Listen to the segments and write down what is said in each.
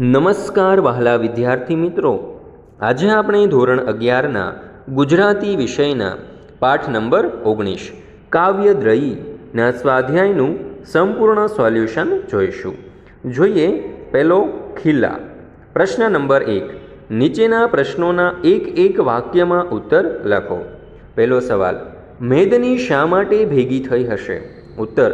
નમસ્કાર વહાલા વિદ્યાર્થી મિત્રો, આજે આપણે ધોરણ 11ના ગુજરાતી વિષયના પાઠ નંબર 19 કાવ્યદ્રયીના સ્વાધ્યાયનું સંપૂર્ણ સોલ્યુશન જોઈશું. જોઈએ પહેલો ખીલા. પ્રશ્ન નંબર 1. નીચેના પ્રશ્નોના એક વાક્યમાં ઉત્તર લખો. પહેલો સવાલ, મેદની શા માટે ભેગી થઈ હશે? ઉત્તર,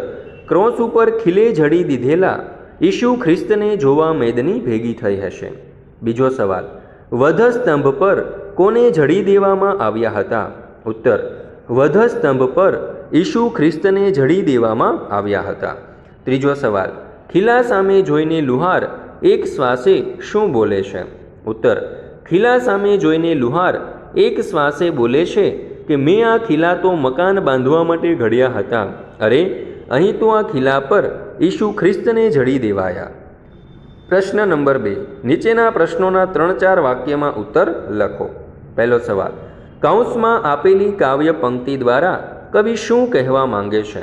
ક્રોસ ઉપર ખીલે જડી દીધેલા ઈસુ ખ્રિસ્તને જોવા મેદની ભેગી થઈ હશે. બીજો સવાલ, વધસ્તંભ પર કોને જડી દેવામાં આવ્યા હતા? ઉત્તર, વધસ્તંભ પર ઈસુ ખ્રિસ્તને જડી દેવામાં આવ્યા હતા. ત્રીજો સવાલ, ખીલા સામે જોઈને લુહાર એક શ્વાસે શું બોલે છે? ઉત્તર, ખીલા સામે જોઈને લુહાર એક શ્વાસે બોલે છે કે મેં આ ખીલા તો મકાન બાંધવા માટે ઘડ્યા હતા. અરે, અહીં તો આ ખીલા પર ઈસુ ખ્રિસ્તને જડી દેવાયા. પ્રશ્ન નંબર 2. નીચેના પ્રશ્નોના 3-4 વાક્યમાં ઉત્તર લખો. પહેલો સવાલ, કૌંસમાં આપેલી કાવ્ય પંક્તિ દ્વારા કવિ શું કહેવા માંગે છે?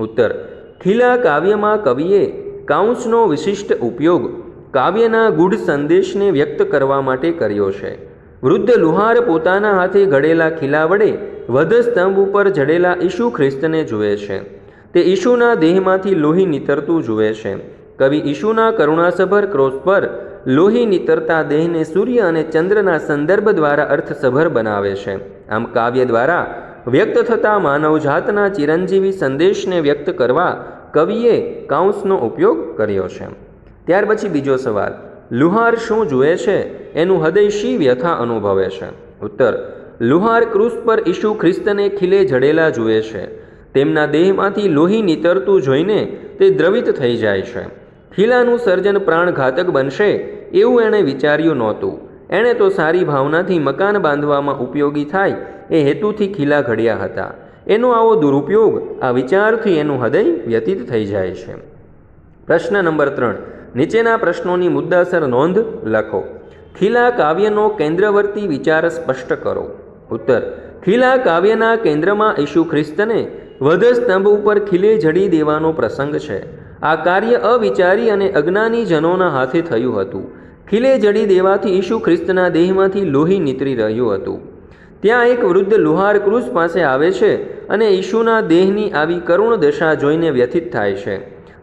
ઉત્તર, ખીલા કાવ્યમાં કવિએ કૌંસનો વિશિષ્ટ ઉપયોગ કાવ્યના ગૂઢ સંદેશને વ્યક્ત કરવા માટે કર્યો છે. વૃદ્ધ લુહાર પોતાના હાથે ઘડેલા ખીલા વડે વધસ્તંભ ઉપર જડેલા ઈસુ ખ્રિસ્તને જુએ છે. તે ઈશુના દેહમાંથી લોહી નીતરતું જુએ છે. કવિ ઈશુના કરુણાસભર ક્રોસ પર લોહી નીતરતા દેહને સૂર્ય અને ચંદ્રના સંદર્ભ દ્વારા અર્થસભર બનાવે છે. આમ કાવ્ય દ્વારા વ્યક્ત થતા માનવજાતના ચિરંજીવી સંદેશને વ્યક્ત કરવા કવિએ કૌંસનો ઉપયોગ કર્યો છે. ત્યાર પછી બીજો સવાલ, લુહાર શું જુએ છે? એનું હૃદય શી વ્યથા અનુભવે છે? ઉત્તર, લુહાર ક્રૂસ પર ઈસુ ખ્રિસ્તને ખીલે જડેલા જુએ છે. તેમના દેહમાંથી લોહી નીતરતું જોઈને તે દ્રવિત થઈ જાય છે. ખીલાનું સર્જન પ્રાણઘાતક બનશે એવું એણે વિચાર્યું નહોતું. એણે તો સારી ભાવનાથી મકાન બાંધવામાં ઉપયોગી થાય એ હેતુથી ખીલા ઘડ્યા હતા. એનો આવો દુરુપયોગ આ વિચારથી એનું હૃદય વ્યતીત થઈ જાય છે. પ્રશ્ન નંબર 3. નીચેના પ્રશ્નોની મુદ્દાસર નોંધ લખો. ખીલા કાવ્યનો કેન્દ્રવર્તી વિચાર સ્પષ્ટ કરો. ઉત્તર, ખીલા કાવ્યના કેન્દ્રમાં ઈસુ ખ્રિસ્તને વધસ્તંભ ઉપર ખીલે જડી દેવાનો પ્રસંગ છે. આ કાર્ય અવિચારી અને અજ્ઞાની જનોના હાથે થયું હતું. ખીલે જડી દેવાથી ઈસુ ખ્રિસ્તના દેહમાંથી લોહી નીતરી રહ્યું હતું. ત્યાં એક વૃદ્ધ લુહાર ક્રૂસ પાસે આવે છે અને ઈશુના દેહની આવી કરુણ દશા જોઈને વ્યથિત થાય છે.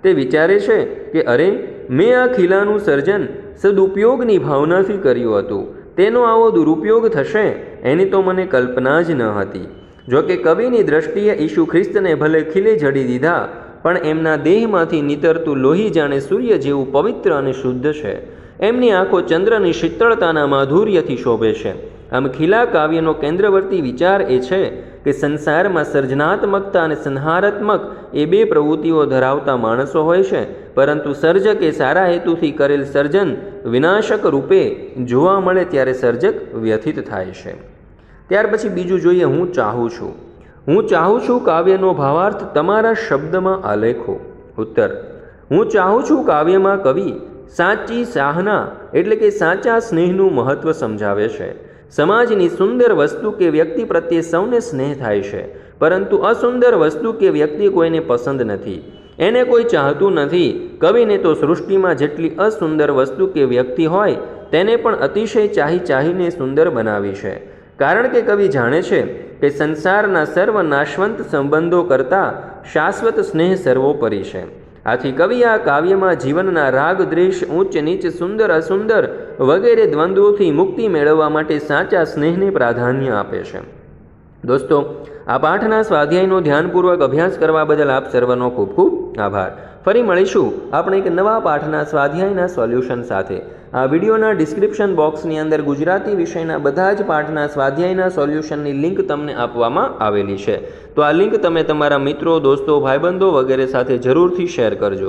તે વિચારે છે કે અરે, મેં આ ખીલાનું સર્જન સદુપયોગની ભાવનાથી કર્યું હતું. તેનો આવો દુરુપયોગ થશે એની તો મને કલ્પના જ ન હતી. જોકે કવિની દ્રષ્ટિએ ઈસુ ખ્રિસ્તને ભલે ખીલે જડી દીધા, પણ એમના દેહમાંથી નીતરતું લોહી જાણે સૂર્ય જેવું પવિત્ર અને શુદ્ધ છે. એમની આંખો ચંદ્રની શીતળતાના માધુર્યથી શોભે છે. આમ ખીલા કાવ્યનો કેન્દ્રવર્તી વિચાર એ છે કે સંસારમાં સર્જનાત્મકતા અને સંહારાત્મક એ બે પ્રવૃત્તિઓ ધરાવતા માણસો હોય છે, પરંતુ સર્જક એ સારા હેતુથી કરેલ સર્જન વિનાશક રૂપે જોવા મળે ત્યારે સર્જક વ્યથિત થાય છે. ત્યાર પછી બીજું જોઈએ, હું ચાહું છું. હું ચાહું છું કાવ્યનો ભાવાર્થ તમારા શબ્દમાં આલેખો. ઉત્તર, હું ચાહું છું કાવ્યમાં કવિ સાચી સાહના એટલે કે સાચા સ્નેહનું મહત્ત્વ સમજાવે છે. સમાજની સુંદર વસ્તુ કે વ્યક્તિ પ્રત્યે સૌને સ્નેહ થાય છે, પરંતુ અસુંદર વસ્તુ કે વ્યક્તિ કોઈને પસંદ નથી. એને કોઈ ચાહતું નથી. કવિને તો સૃષ્ટિમાં જેટલી અસુંદર વસ્તુ કે વ્યક્તિ હોય તેને પણ અતિશય ચાહીને સુંદર બનાવી છે. કારણ કે કવિ જાણે છે કે સંસારના સર્વ નાશવંત સંબંધો કરતાં શાશ્વત સ્નેહ સર્વોપરી છે. આથી કવિ આ કાવ્યમાં જીવનના રાગ દ્વેષ, ઊંચ નીચ, સુંદર અસુંદર વગેરે દ્વંદ્વોથી મુક્તિ મેળવવા માટે સાચા સ્નેહને પ્રાધાન્ય આપે છે. દોસ્તો, આ પાઠના સ્વાધ્યાયનો ધ્યાનપૂર્વક અભ્યાસ કરવા બદલ આપ સર્વનો ખૂબ ખૂબ આભાર. ફરી મળીશું આપણે એક નવા પાઠના સ્વાધ્યાયના સોલ્યુશન સાથે. આ વિડીયોના ડિસ્ક્રિપ્શન બોક્સની અંદર ગુજરાતી વિષયના બધા જ પાઠના સ્વાધ્યાયના સોલ્યુશનની લિંક તમને આપવામાં આવેલી છે. તો આ લિંક તમે તમારા મિત્રો, દોસ્તો, ભાઈબંધો વગેરે સાથે જરૂરથી શેર કરજો.